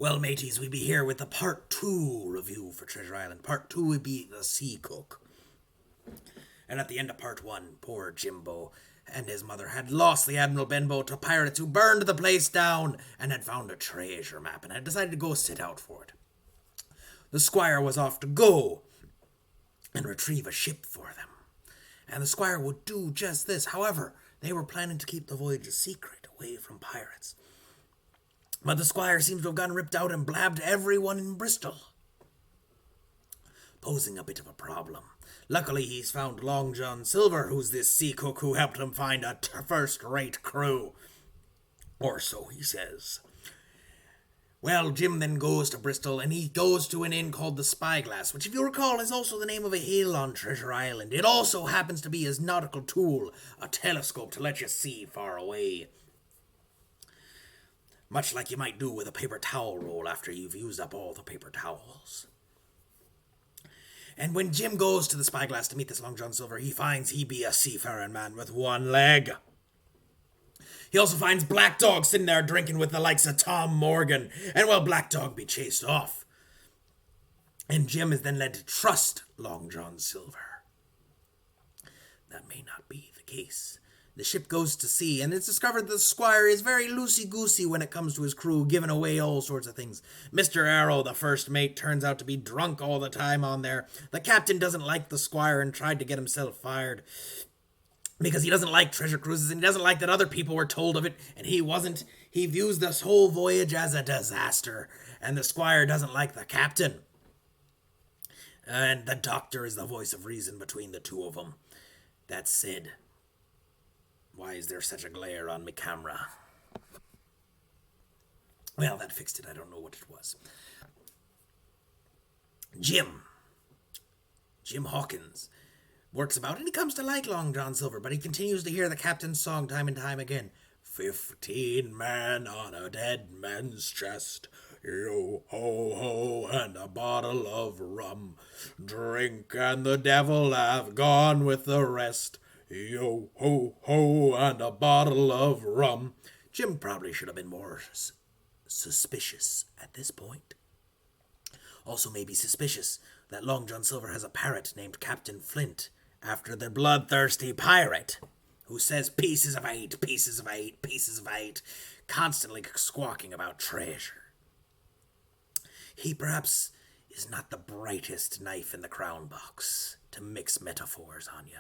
Well, mateys, we be here with the Part 2 review for Treasure Island. Part 2 would be The Sea Cook. And at the end of Part 1, poor Jimbo and his mother had lost the Admiral Benbow to pirates who burned the place down and had found a treasure map and had decided to go sit out for it. The squire was off to go and retrieve a ship for them. And the squire would do just this. However, they were planning to keep the voyage a secret away from pirates. But the squire seems to have gotten ripped out and blabbed to everyone in Bristol, posing a bit of a problem. Luckily, he's found Long John Silver, who's this sea cook who helped him find a first-rate crew. Or so he says. Well, Jim then goes to Bristol, and he goes to an inn called the Spyglass, which, if you recall, is also the name of a hill on Treasure Island. It also happens to be his nautical tool, a telescope to let you see far away. Much like you might do with a paper towel roll after you've used up all the paper towels. And when Jim goes to the Spyglass to meet this Long John Silver, he finds he be a seafaring man with one leg. He also finds Black Dog sitting there drinking with the likes of Tom Morgan, and well, Black Dog be chased off. And Jim is then led to trust Long John Silver. That may not be the case. The ship goes to sea, and it's discovered that the squire is very loosey-goosey when it comes to his crew, giving away all sorts of things. Mr. Arrow, the first mate, turns out to be drunk all the time on there. The captain doesn't like the squire and tried to get himself fired, because he doesn't like treasure cruises, and he doesn't like that other people were told of it, and he wasn't. He views this whole voyage as a disaster, and the squire doesn't like the captain. And the doctor is the voice of reason between the two of them. That said, why is there such a glare on my camera? Well, that fixed it. I don't know what it was. Jim Hawkins works about, and he comes to like Long John Silver, but he continues to hear the captain's song time and time again. 15 men on a dead man's chest. Yo ho ho, and a bottle of rum. Drink and the devil have gone with the rest. Yo ho ho, and a bottle of rum. Jim probably should have been more suspicious at this point. Also maybe suspicious that Long John Silver has a parrot named Captain Flint, after the bloodthirsty pirate, who says pieces of eight, pieces of eight, pieces of eight, constantly squawking about treasure. He perhaps is not the brightest knife in the crown box to mix metaphors on you.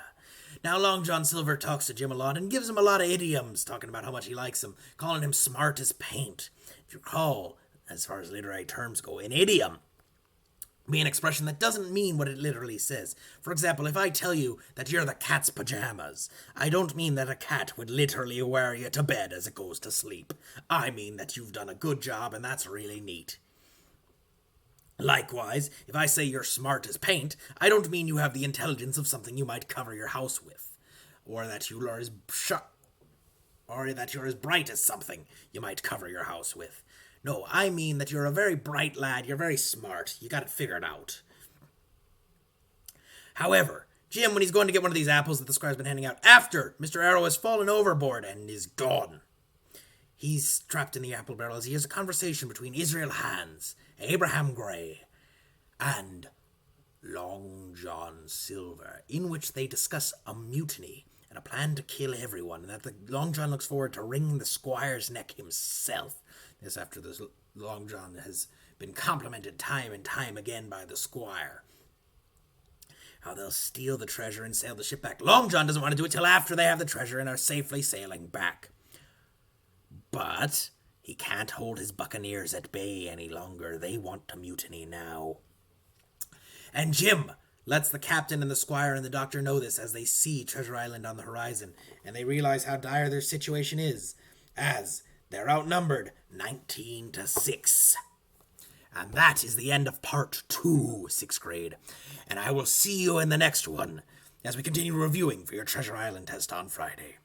Now, Long John Silver talks to Jim a lot and gives him a lot of idioms, talking about how much he likes him, calling him smart as paint. If you recall, as far as literary terms go, an idiom be an expression that doesn't mean what it literally says. For example, if I tell you that you're the cat's pajamas, I don't mean that a cat would literally wear you to bed as it goes to sleep. I mean that you've done a good job, and that's really neat. Likewise, if I say you're smart as paint, I don't mean you have the intelligence of something you might cover your house with, or that you're as bright as something you might cover your house with. No, I mean that you're a very bright lad, you're very smart, you got it figured out. However, Jim, when he's going to get one of these apples that the squire's been handing out, after Mr. Arrow has fallen overboard and is gone, he's trapped in the apple barrel as he has a conversation between Israel Hands, Abraham Gray, and Long John Silver, in which they discuss a mutiny and a plan to kill everyone, and that Long John looks forward to wringing the squire's neck himself. This after this Long John has been complimented time and time again by the squire. How they'll steal the treasure and sail the ship back. Long John doesn't want to do it till after they have the treasure and are safely sailing back. But he can't hold his buccaneers at bay any longer. They want to mutiny now. And Jim lets the captain and the squire and the doctor know this as they see Treasure Island on the horizon, and they realize how dire their situation is, as they're outnumbered 19-6. And that is the end of Part 2, 6th grade. And I will see you in the next one as we continue reviewing for your Treasure Island test on Friday.